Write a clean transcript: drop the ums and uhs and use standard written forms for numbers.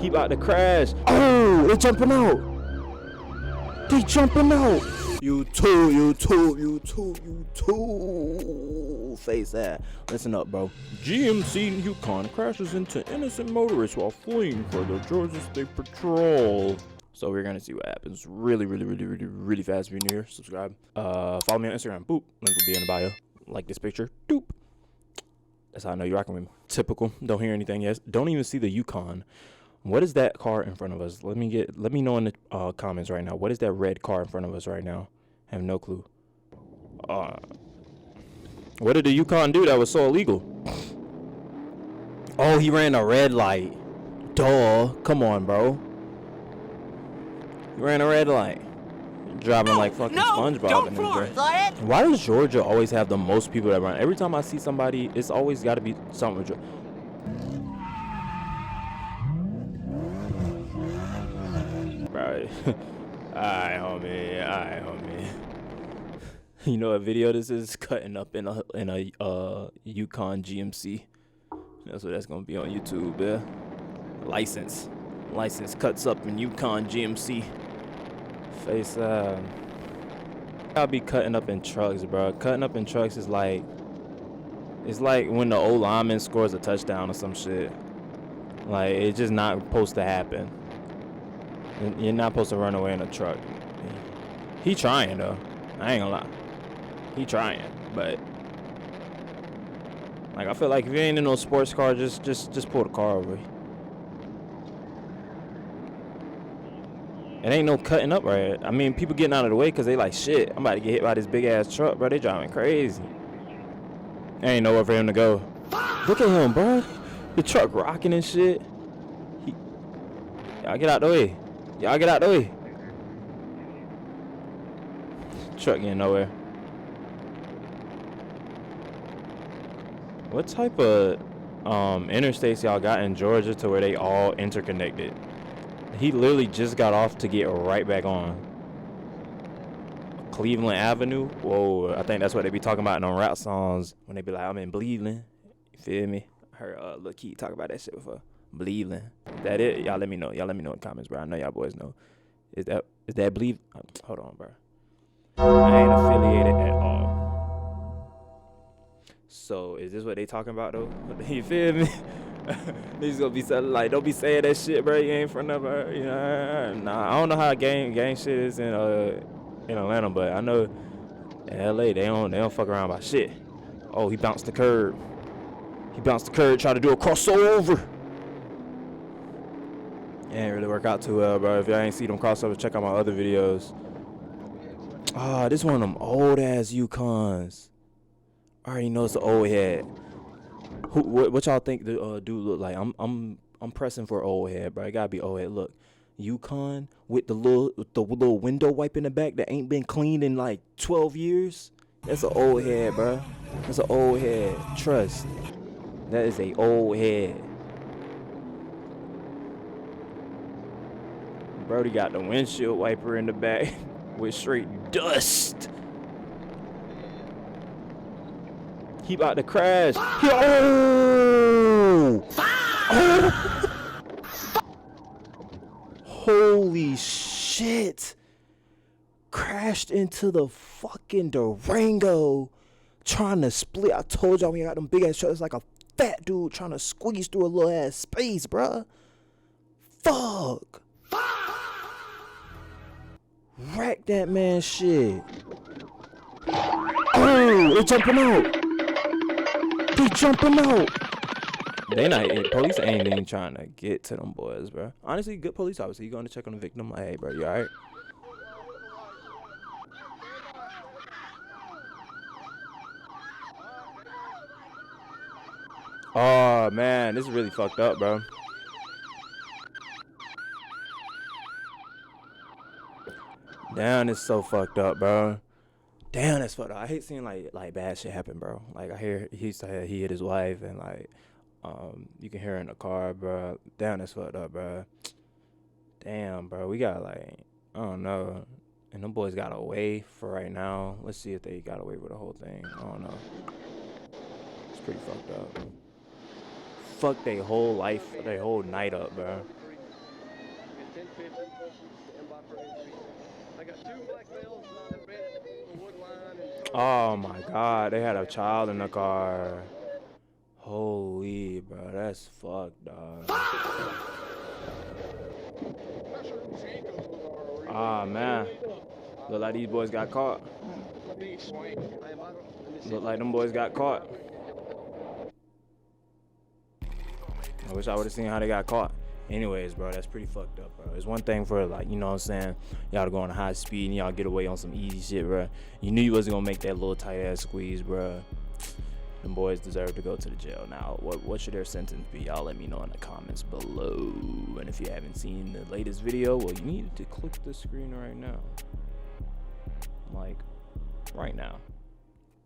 He about to crash. Oh, they jumping out. They jumping out. You too. Face that. Listen up, bro. GMC Yukon crashes into innocent motorists while fleeing for the Georgia State Patrol. So we're gonna see what happens really fast. If you're new here, subscribe. Follow me on Instagram. Boop. Link will be in the bio. Like this picture. Doop. That's how I know you're rocking with me. Typical. Don't hear anything yet. Don't even see the Yukon. What is that car in front of us? Let me know in the comments right now. What is that red car in front of us right now? I have no clue. What did the Yukon do that was so illegal? Oh, he ran a red light. Duh. Come on, bro. He ran a red light. Driving like fucking SpongeBob in this, bro. Why does Georgia always have the most people that run? Every time I see somebody, it's always got to be something with Georgia. Right. Alright, homie. You know what video this is? Cutting up in a Yukon GMC. That's what that's gonna be on YouTube, yeah. License cuts up in Yukon GMC. Face I'll be cutting up in trucks, bro. Cutting up in trucks is like, it's like when the old lineman scores a touchdown or some shit. Like, it's just not supposed to happen. You're not supposed to run away in a truck. He trying though. I ain't gonna lie. He trying, but like I feel like if you ain't in no sports car, just pull the car over. It ain't no cutting up right. I mean, people getting out of the way because they like, shit, I'm about to get hit by this big ass truck, bro. They driving crazy. There ain't nowhere for him to go. Look at him, bro. The truck rocking and shit. Y'all get out the way. Truck getting nowhere. What type of interstates y'all got in Georgia to where they all interconnected? He literally just got off to get right back on. Cleveland Avenue? Whoa, I think that's what they be talking about in them rap songs when they be like, I'm in Cleveland. You feel me? I heard Lil Key talk about that shit before. Cleveland. That it? Y'all let me know. Y'all let me know in the comments, bro. I know y'all boys know. Is that believe? Hold on, bro. I ain't affiliated at all. So is this what they talking about though? You feel me? He's gonna be something like, don't be saying that shit, bro. You ain't from nowhere. You know, nah. I don't know how gang shit is in Atlanta, but I know in LA they don't fuck around about shit. Oh, he bounced the curb. Tried to do a crossover. It ain't really work out too well, bro. If y'all ain't see them crossovers, check out my other videos. This one of them old ass Yukons. I already know it's an old head. What y'all think the dude look like? I'm pressing for old head, bro. It gotta be old head. Look, Yukon with the little window wipe in the back that ain't been cleaned in like 12 years. That's an old head, bro. That's an old head. Trust. That is a old head. Brody got the windshield wiper in the back with straight dust. He about to crash. Oh! Holy shit. Crashed into the fucking Durango. Trying to split. I told y'all when you got them big ass trucks, it's like a fat dude trying to squeeze through a little ass space, bruh. Fuck. Wreck that man shit. Oh, they jumping out. They not, police ain't even trying to get to them boys, bro. Honestly, good police officer. You going to check on the victim? Like, hey, bro, you alright? Oh, man, this is really fucked up, bro. Damn, it's so fucked up, bro. Damn, that's fucked up. I hate seeing like bad shit happen, bro. Like I hear he said he hit his wife and like you can hear her in the car, bro. Damn, that's fucked up, bro. Damn, bro. We got like, I don't know. And them boys got away for right now. Let's see if they got away with the whole thing. I don't know. It's pretty fucked up. Fuck their whole life, their whole night up, bro. 1050 stand by for entry. I got 2 black males in the bed, the wood line, and Oh my God, they had a child in the car. Holy, bro, that's fucked, dog. Ah, man. Look like these boys got caught. Look like them boys got caught. I wish I would have seen how they got caught. Anyways, bro, that's pretty fucked up, bro. It's one thing for, like, you know what I'm saying, y'all to go on a high speed and y'all get away on some easy shit, bro. You knew you wasn't gonna make that little tight ass squeeze, bro. Them boys deserve to go to the jail. Now, what should their sentence be? Y'all let me know in the comments below. And if you haven't seen the latest video, well, you need to click the screen right now. Like, right now.